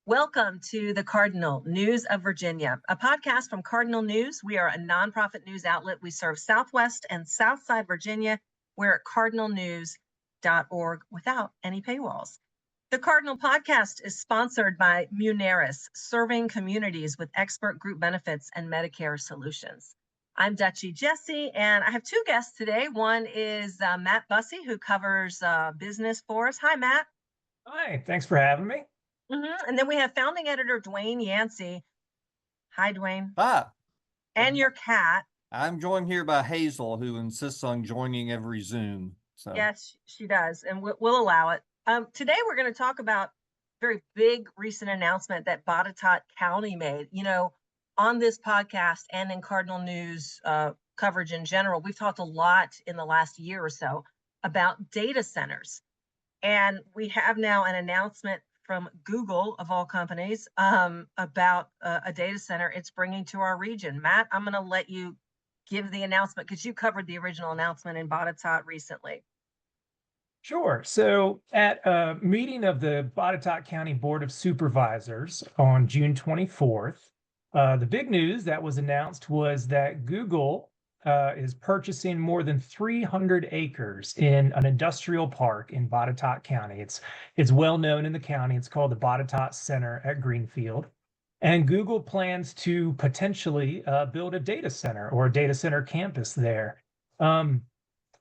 Welcome to the Cardinal, News of Virginia, a podcast from Cardinal News. We are a nonprofit news outlet. We serve Southwest and Southside Virginia. We're at cardinalnews.org without any paywalls. The Cardinal podcast is sponsored by Muneris, serving communities with expert group benefits and Medicare solutions. I'm Dutchie Jessee, and I have two guests today. One is Matt Busse, who covers business for us. Hi, Matt. Hi, thanks for having me. And then we have founding editor Dwayne Yancey. Hi, Dwayne. Hi. And your cat. I'm joined here by Hazel, who insists on joining every Zoom. So Yes, she does, and we'll allow it. Today we're going to talk about a very big recent announcement that Botetourt County made. You know, on this podcast and in Cardinal News coverage in general, we've talked a lot in the last year or so about data centers. And we have now an announcement from Google, of all companies, about a data center it's bringing to our region. Matt, I'm going to let you give the announcement because you covered the original announcement in Botetourt recently. Sure. So at a meeting of the Botetourt County Board of Supervisors on June 24th, the big news that was announced was that Google is purchasing more than 300 acres in an industrial park in Botetourt County. It's well known in the county. It's called the Botetourt Center at Greenfield. And Google plans to potentially build a data center or a data center campus there.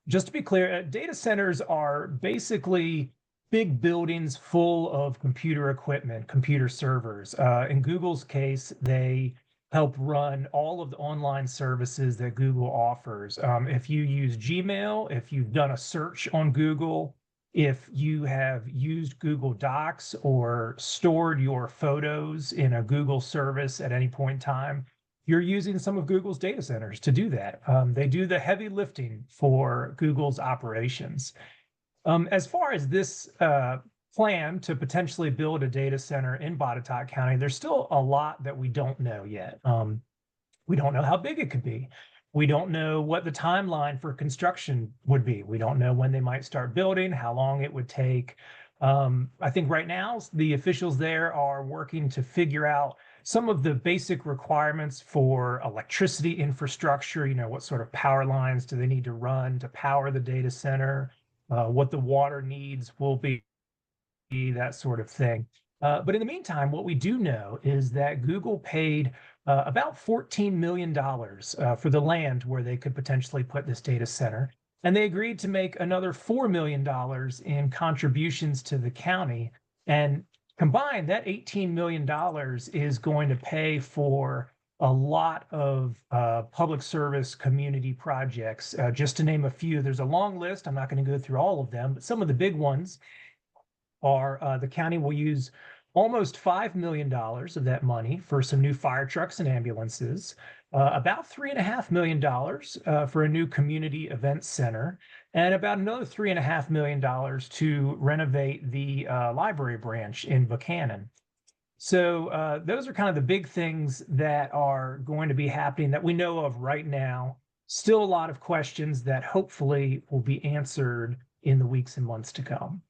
Just to be clear, data centers are basically big buildings full of computer equipment, computer servers. In Google's case, they help run all of the online services that Google offers. If you use Gmail, if you've done a search on Google, if you have used Google Docs or stored your photos in a Google service at any point in time, you're using some of Google's data centers to do that. They do the heavy lifting for Google's operations. As far as this plan to potentially build a data center in Botetourt County, there's still a lot that we don't know yet. We don't know how big it could be. We don't know what the timeline for construction would be. We don't know when they might start building, how long it would take. I think right now the officials there are working to figure out some of the basic requirements for electricity infrastructure. You know, what sort of power lines do they need to run to power the data center? What the water needs will be, that sort of thing. But in the meantime, what we do know is that Google paid about $14 million for the land where they could potentially put this data center. And they agreed to make another $4 million in contributions to the county. And combined, that $18 million is going to pay for a lot of public service community projects. Just to name a few, there's a long list. I'm not going to go through all of them, but some of the big ones are the county will use almost $5 million of that money for some new fire trucks and ambulances, about $3.5 million for a new community events center, and about another $3.5 million to renovate the library branch in Buchanan. So those are kind of the big things that are going to be happening that we know of right now. Still a lot of questions that hopefully will be answered in the weeks and months to come.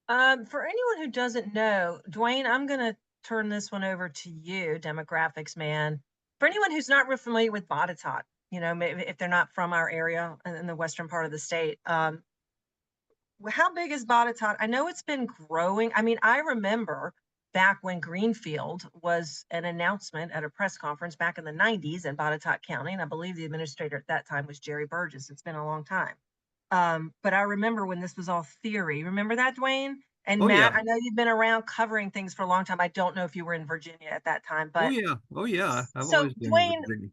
For anyone who doesn't know, Dwayne, I'm going to turn this one over to you, demographics man. For anyone who's not real familiar with Botetourt, you know, maybe if they're not from our area in the western part of the state, how big is Botetourt? I know it's been growing. I mean, I remember back when Greenfield was an announcement at a press conference back in the 90s in Botetourt County, and I believe the administrator at that time was Jerry Burgess. It's been a long time. But I remember when this was all theory. Remember that, Dwayne? And Matt, yeah. I know you've been around covering things for a long time. I don't know if you were in Virginia at that time, but Oh yeah. I've so always been Dwayne, in Virginia.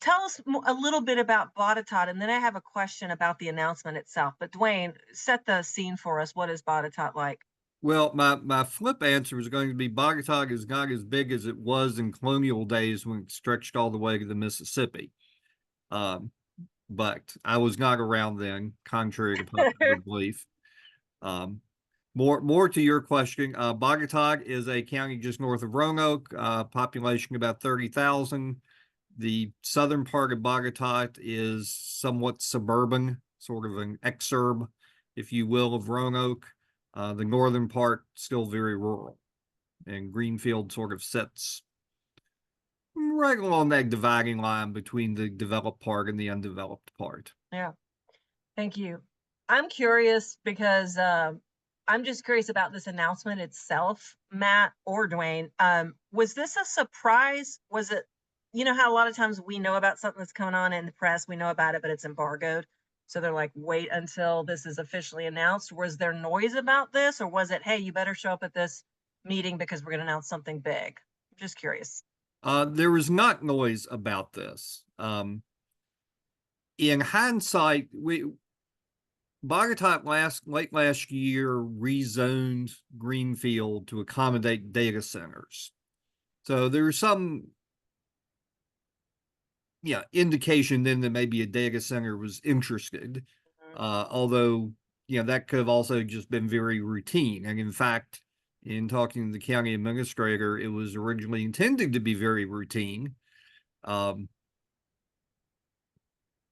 tell us a little bit about Botetourt, and then I have a question about the announcement itself. But Dwayne, set the scene for us. What is Botetourt like? Well, my flip answer is going to be Botetourt is not as big as it was in colonial days when it stretched all the way to the Mississippi. But I was not around then, contrary to popular belief. More to your question, Botetourt is a county just north of Roanoke, population about 30,000. The southern part of Botetourt is somewhat suburban, sort of an exurb, if you will, of Roanoke. The northern part still very rural, and Greenfield sort of sits right along that dividing line between the developed part and the undeveloped part. Yeah. Thank you. I'm curious because I'm just curious about this announcement itself, Matt or Dwayne. Was this a surprise? Was it, you know how a lot of times we know about something that's coming on in the press, we know about it, but it's embargoed. So they're like, wait until this is officially announced. Was there noise about this, or was it, hey, you better show up at this meeting because we're going to announce something big? I'm just curious. There was not noise about this. In hindsight, Botetourt late last year rezoned Greenfield to accommodate data centers. So there was some indication then that maybe a data center was interested. Although, that could have also just been very routine. And in fact, in talking to the county administrator, it was originally intended to be very routine.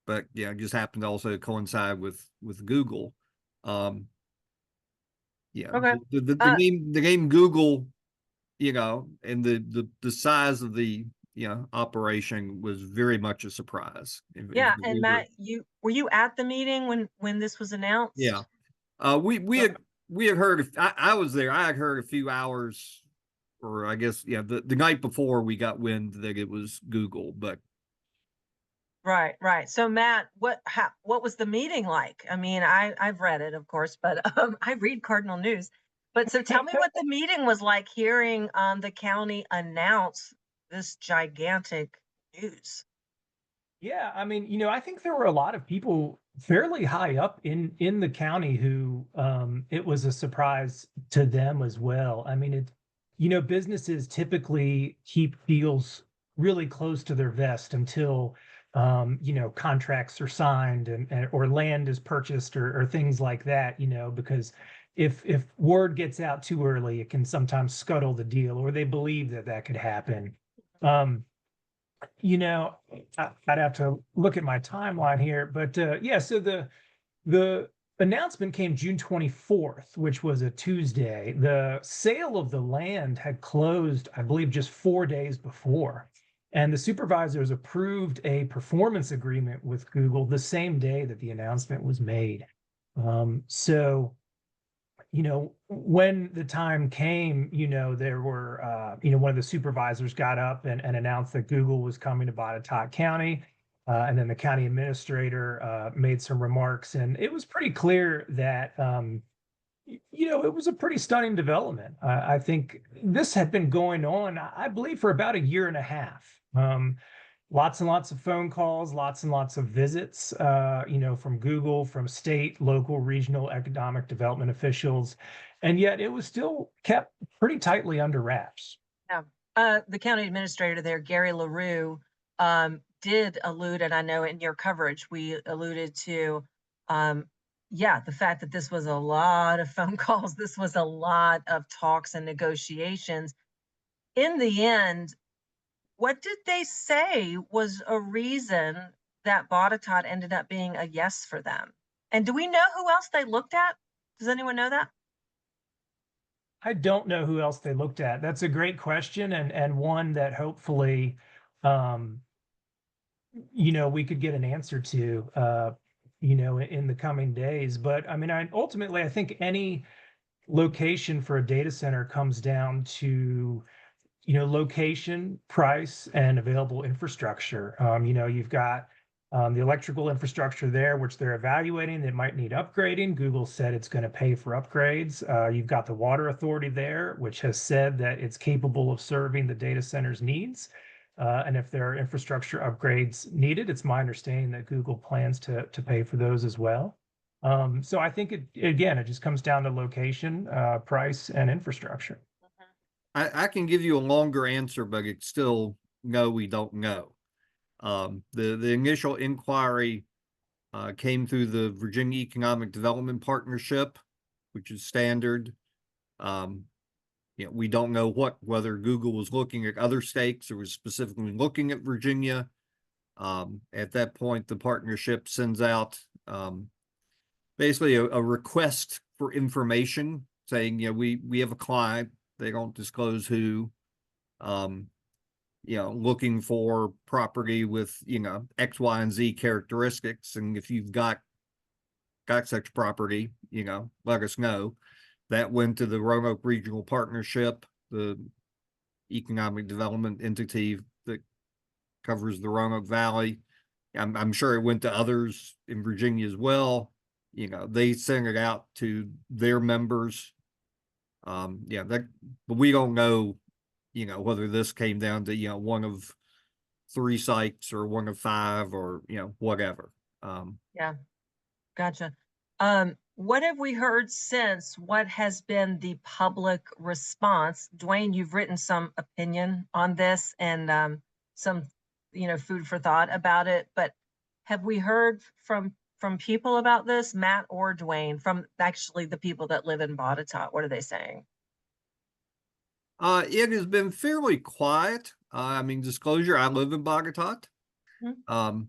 But it just happened to also coincide with Google. Okay. The name Google, and the size of the operation was very much a surprise. Yeah, and Matt, were you at the meeting when this was announced? Yeah. We had heard, I was there, I had heard a few hours, or I guess, the night before we got wind that it was Google, but. Right. So Matt, what was the meeting like? I mean, I've read it, of course, but I read Cardinal News. But so tell me what the meeting was like, hearing the county announce this gigantic news. Yeah, I mean, I think there were a lot of people fairly high up in the county who it was a surprise to them as well. I mean, businesses typically keep deals really close to their vest until contracts are signed and or land is purchased or things like that, because if word gets out too early, it can sometimes scuttle the deal, or they believe that could happen. I'd have to look at my timeline here, but so the announcement came June 24th, which was a Tuesday. The sale of the land had closed, I believe, just 4 days before. And the supervisors approved a performance agreement with Google the same day that the announcement was made. So, when the time came, there were, one of the supervisors got up and announced that Google was coming to Botetourt County. And then the county administrator made some remarks, and it was pretty clear that, it was a pretty stunning development. I think this had been going on, I believe, for about a year and a half. Lots and lots of phone calls, lots and lots of visits, from Google, from state, local, regional economic development officials. And yet it was still kept pretty tightly under wraps. Yeah. The county administrator there, Gary LaRue, did allude, and I know in your coverage, we alluded to, the fact that this was a lot of phone calls. This was a lot of talks and negotiations. In the end, what did they say was a reason that Botetourt ended up being a yes for them? And do we know who else they looked at? Does anyone know that? I don't know who else they looked at. That's a great question, and one that hopefully, we could get an answer to, in the coming days. But I mean, ultimately, I think any location for a data center comes down to, location, price, and available infrastructure. You've got the electrical infrastructure there, which they're evaluating that might need upgrading. Google said it's going to pay for upgrades. You've got the water authority there, which has said that it's capable of serving the data center's needs. And if there are infrastructure upgrades needed, it's my understanding that Google plans to pay for those as well. So I think it just comes down to location, price, and infrastructure. I can give you a longer answer, but it's still no, we don't know. The initial inquiry came through the Virginia Economic Development Partnership, which is standard. We don't know whether Google was looking at other states or was specifically looking at Virginia. At that point, the partnership sends out basically a request for information saying, we have a client, they don't disclose who, looking for property with, X, Y, and Z characteristics. And if you've got such property, let us know. That went to the Roanoke Regional Partnership, the economic development entity that covers the Roanoke Valley. I'm sure it went to others in Virginia as well. They sent it out to their members. But we don't know, whether this came down to, one of 3 sites or one of 5 or, whatever. Yeah, gotcha. What have we heard since? What has been the public response? Dwayne, you've written some opinion on this and some, food for thought about it, but have we heard from people about this, Matt or Dwayne, from actually the people that live in Botetourt? What are they saying? It has been fairly quiet. Disclosure, I live in Botetourt. Mhm.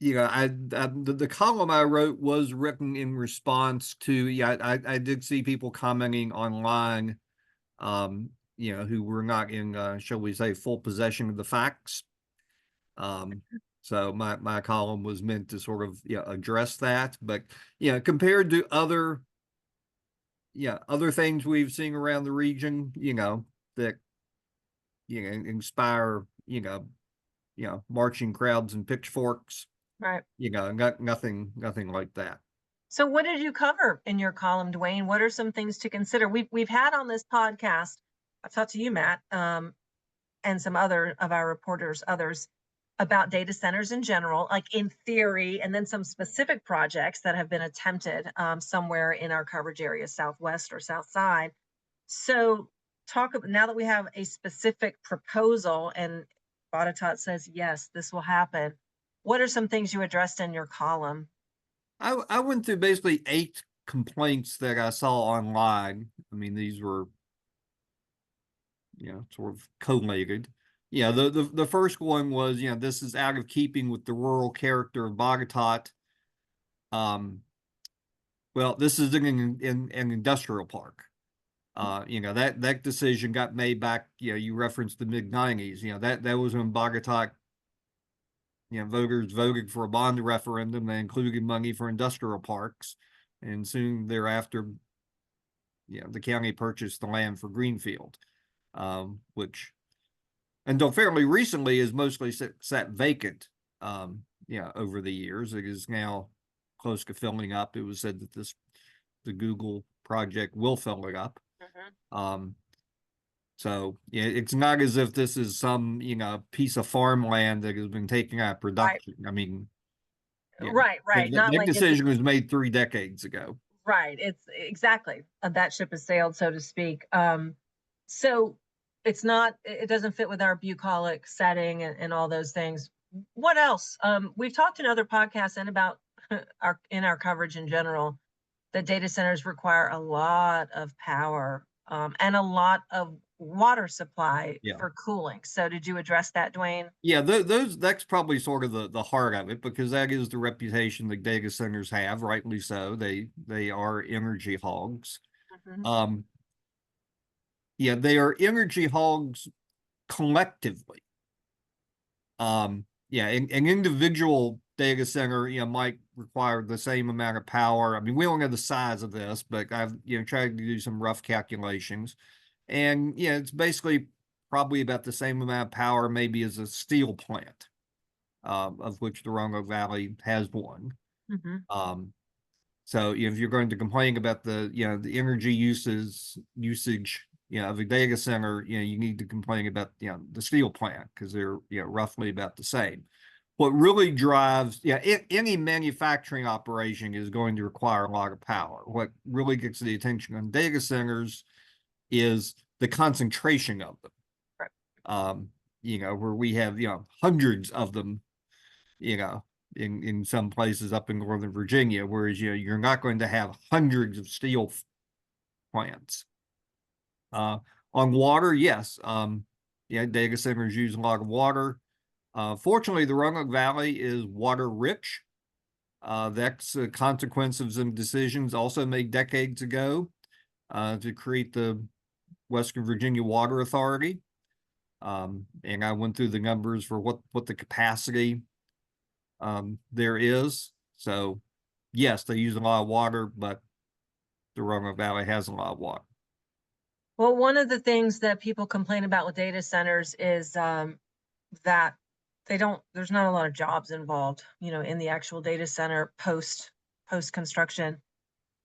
The column I wrote was written in response to, I did see people commenting online, who were not in, shall we say, full possession of the facts. So my column was meant to sort of, address that, but, compared to other things we've seen around the region, that, inspire, marching crowds and pitchforks. Right. Nothing like that. So what did you cover in your column, Dwayne? What are some things to consider? We've had on this podcast, I've talked to you, Matt, and some other of our reporters, others, about data centers in general, like in theory, and then some specific projects that have been attempted somewhere in our coverage area, Southwest or South Side. So now that we have a specific proposal and Botetourt says, yes, this will happen. What are some things you addressed in your column? I went through basically 8 complaints that I saw online. These were, sort of collated. The first one was, this is out of keeping with the rural character of Botetourt. Well, this is in an industrial park. That decision got made back, you referenced the mid-90s, that was when Botetourt, voters voted for a bond referendum that included money for industrial parks. And soon thereafter, the county purchased the land for Greenfield, which until fairly recently is mostly sat vacant, over the years. It is now close to filling up. It was said that the Google project will fill it up. So it's not as if this is some, piece of farmland that has been taken out of production. Right. Right. That decision was made 3 decades ago. Right. It's exactly that ship has sailed, so to speak. So it doesn't fit with our bucolic setting and all those things. What else? We've talked in other podcasts and about our coverage in general that data centers require a lot of power and a lot of water supply for cooling. So did you address that, Dwayne? Yeah, that's probably sort of the heart of it, because that is the reputation that data centers have, rightly so. They are energy hogs. Mm-hmm. They are energy hogs collectively. An individual data center, might require the same amount of power. We don't know the size of this, but I've, tried to do some rough calculations. And it's basically probably about the same amount of power maybe as a steel plant, of which the Roanoke Valley has one. Mm-hmm. So if you're going to complain about the energy usage, of a data center, you need to complain about the steel plant, because they're roughly about the same. What really drives any manufacturing operation is going to require a lot of power. What really gets the attention on data centers is the concentration of them. Right. Where we have hundreds of them, in some places up in Northern Virginia, whereas you're not going to have hundreds of steel plants. On water, yes, data centers use a lot of water. Fortunately, the Roanoke Valley is water rich. That's a consequence of some decisions also made decades ago to create the Western Virginia Water Authority. And I went through the numbers for what the capacity there is. So yes, they use a lot of water, but the Roanoke Valley has a lot of water. Well, one of the things that people complain about with data centers is that there's not a lot of jobs involved, you know, in the actual data center post construction.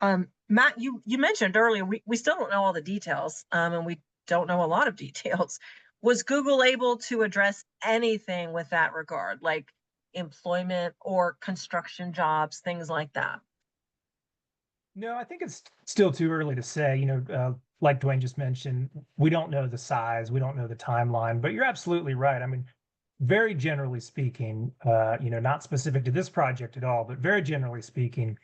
Matt, you mentioned earlier, we still don't know all the details, and we don't know a lot of details. Was Google able to address anything with that regard, like employment or construction jobs, things like that? No, I think it's still too early to say. Like Dwayne just mentioned, we don't know the size, we don't know the timeline, but you're absolutely right. I mean, very generally speaking, not specific to this project at all, but very generally speaking,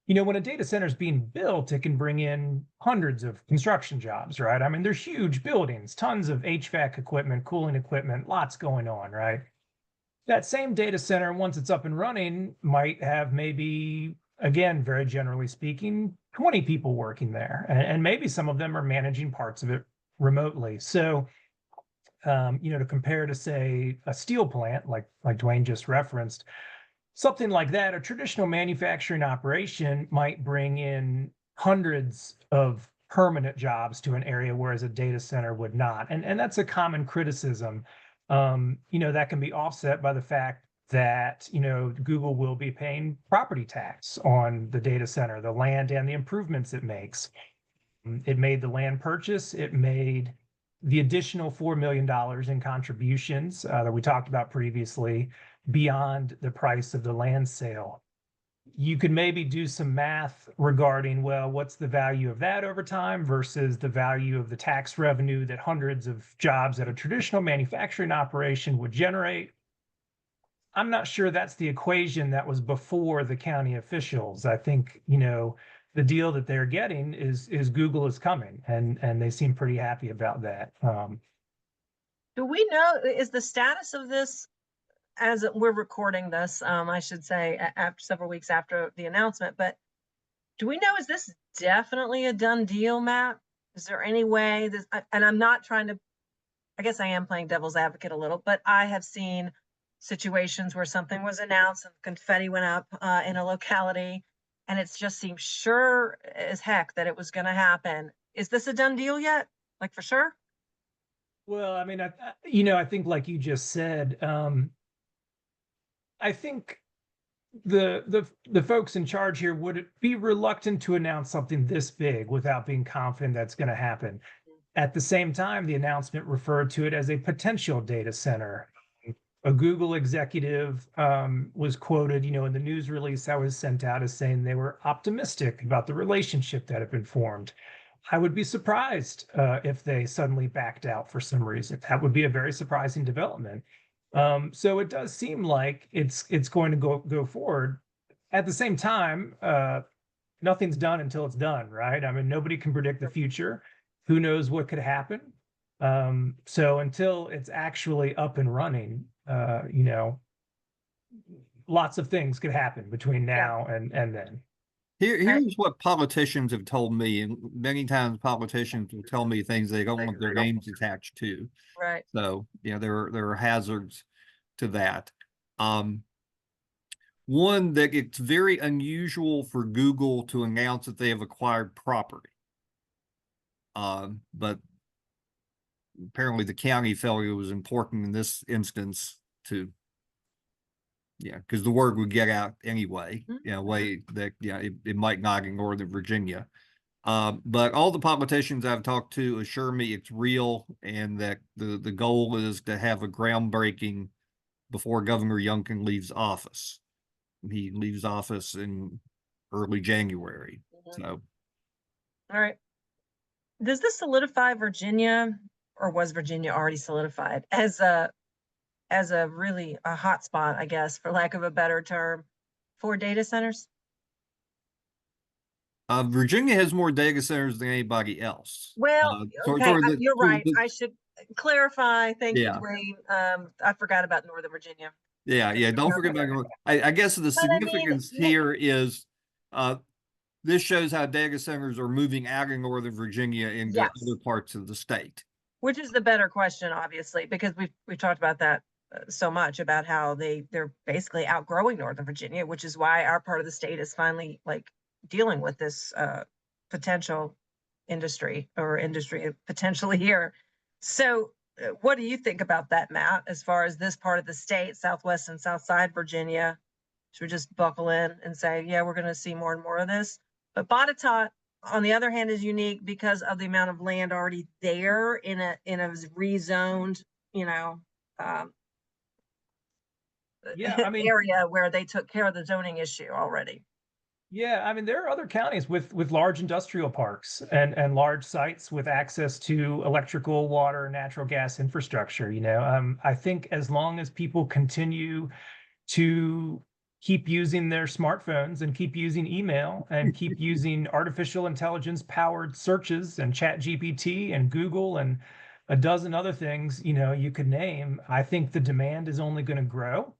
when a data center is being built, it can bring in hundreds of construction jobs, right? I mean, there's huge buildings, tons of HVAC equipment, cooling equipment, lots going on, right? That same data center, once it's up and running, might have maybe, again, very generally speaking, 20 people working there. And maybe some of them are managing parts of it remotely. So, to compare to, say, a steel plant, like Dwayne just referenced, something like that, a traditional manufacturing operation might bring in hundreds of permanent jobs to an area, whereas a data center would not. And that's a common criticism. That can be offset by the fact that, Google will be paying property tax on the data center, the land and the improvements it makes. It made the land purchase, it made the additional $4 million in contributions that we talked about previously beyond the price of the land sale. You could maybe do some math regarding, well, what's the value of that over time versus the value of the tax revenue that hundreds of jobs at a traditional manufacturing operation would generate. I'm not sure that's the equation that was before the county officials. I think, the deal that they're getting is Google is coming, and they seem pretty happy about that. Do we know, is the status of this, as we're recording this, I should say, after several weeks after the announcement, but do we know, is this definitely a done deal, Matt? Is there any way this, and I'm not trying to, I guess I am playing devil's advocate a little, but I have seen situations where something was announced and confetti went up in a locality, and it's just seemed sure as heck that it was going to happen. Is this a done deal yet? Like for sure? Well, I mean, I think like you just said, I think the folks in charge here would be reluctant to announce something this big without being confident that's going to happen. At the same time, the announcement referred to it as a potential data center. A Google executive was quoted, in the news release that was sent out as saying they were optimistic about the relationship that had been formed. I would be surprised if they suddenly backed out for some reason. That would be a very surprising development. So it does seem like it's going to go forward. At the same time, nothing's done until it's done, right? I mean, nobody can predict the future. Who knows what could happen? So until it's actually up and running, lots of things could happen between now and then. Here's what politicians have told me, and many times politicians will tell me things they don't want their names attached to. Right. So, there are hazards to that. One, that it's very unusual for Google to announce that they have acquired property. But apparently the county felt it was important in this instance to, because the word would get out anyway, way that, it might not in Northern Virginia. But all the politicians I've talked to assure me it's real, and that the goal is to have a groundbreaking before Governor Youngkin leaves office. He leaves office in early January. So, all right. Does this solidify Virginia, or was Virginia already solidified as a really a hot spot, I guess, for lack of a better term, for data centers? Virginia has more data centers than anybody else. Well, okay, you're right. clarify. Thank you, Yeah. Dwayne. I forgot about Northern Virginia. Yeah. Don't forget about, I guess the But I mean, significance here is, this shows how data centers are moving out of Northern Virginia into yes, other parts of the state. which is the better question, obviously, because we've talked about that so much about how they're basically outgrowing Northern Virginia, which is why our part of the state is finally like dealing with this potential industry potentially here. So what do you think about that, Matt, as far as this part of the state, Southwest and Southside Virginia? Should we just buckle in and say, yeah, we're going to see more and more of this? But Botetourt, on the other hand, is unique because of the amount of land already there in a rezoned, Yeah, I mean, area where they took care of the zoning issue already. yeah, I mean, there are other counties with large industrial parks and large sites with access to electrical, water, natural gas infrastructure. I think as long as people continue to keep using their smartphones and keep using email and keep using artificial intelligence powered searches and Chat GPT and Google and a dozen other things, you could name, I think the demand is only going to grow.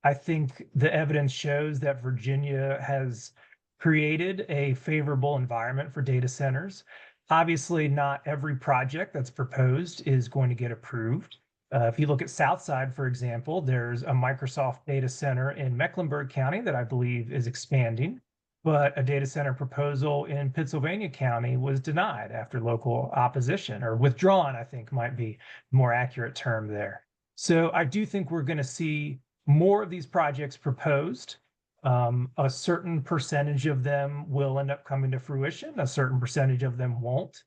I think the evidence shows that Virginia has created a favorable environment for data centers. Obviously, not every project that's proposed is going to get approved. If you look at Southside, for example, there's a Microsoft data center in Mecklenburg County that I believe is expanding, but a data center proposal in Pittsylvania County was denied after local opposition, or withdrawn, I think might be a more accurate term there. So I do think we're going to see more of these projects proposed. A certain percentage of them will end up coming to fruition. A certain percentage of them won't.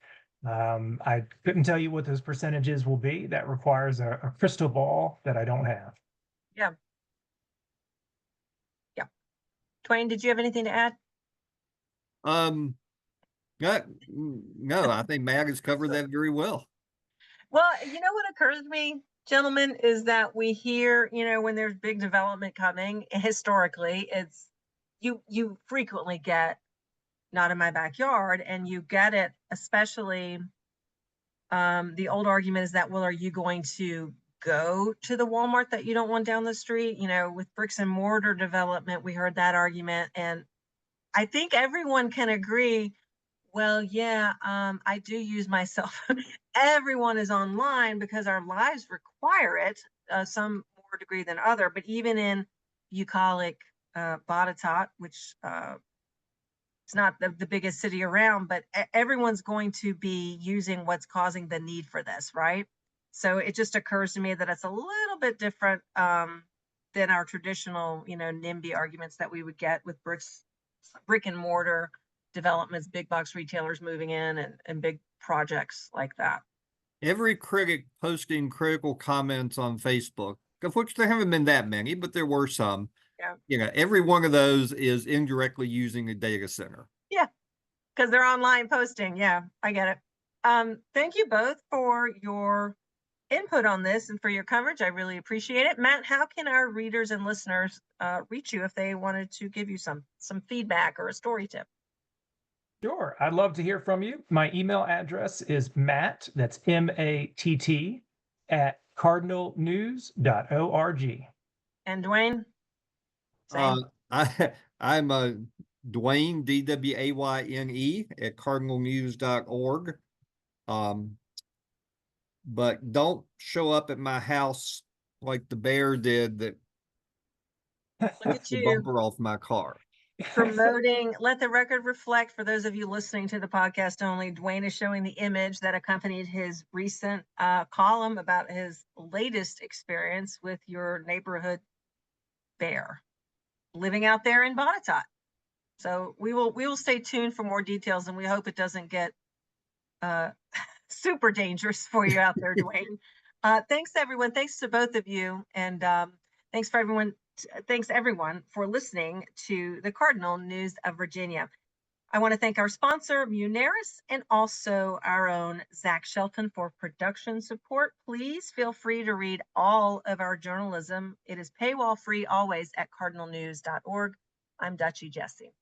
I couldn't tell you what those percentages will be. That requires a crystal ball that I don't have. Yeah. Yeah. Dwayne, did you have anything to add? No, I think Matt has covered that very well. Well, what occurs to me, gentlemen, is that we hear, when there's big development coming, historically, it's you frequently get not in my backyard, and you get it, especially the old argument is that, well, are you going to go to the Walmart that you don't want down the street? With bricks and mortar development, we heard that argument, and I think everyone can agree, well, yeah, I do use my cell phone. Everyone is online because our lives require it, some more degree than other. But even in bucolic Botetourt, which it's not the biggest city around, but everyone's going to be using what's causing the need for this, right? So it just occurs to me that it's a little bit different than our traditional, NIMBY arguments that we would get with brick and mortar developments, big box retailers moving in, and big projects like that. Every critic posting critical comments on Facebook, of which there haven't been that many, but there were some. Yeah. Every one of those is indirectly using a data center. Yeah, because they're online posting. Yeah, I get it. Thank you both for your input on this and for your coverage. I really appreciate it. Matt, how can our readers and listeners reach you if they wanted to give you some feedback or a story tip? Sure, I'd love to hear from you. My email address is Matt, that's MATT, at cardinalnews.org. And Dwayne? Same. I'm Dwayne, DWAYNE, at cardinalnews.org. But don't show up at my house like the bear did that Look at the you bumper off my car. promoting. Let the record reflect, for those of you listening to the podcast only, Dwayne is showing the image that accompanied his recent column about his latest experience with your neighborhood bear living out there in Botetourt. So we will stay tuned for more details, and we hope it doesn't get super dangerous for you out there, Dwayne. Thanks everyone. Thanks to both of you, and thanks everyone for listening to the Cardinal News of Virginia. I want to thank our sponsor, Muneris, and also our own Zach Shelton for production support. Please feel free to read all of our journalism. It is paywall free always at cardinalnews.org. I'm Dutchie Jessee.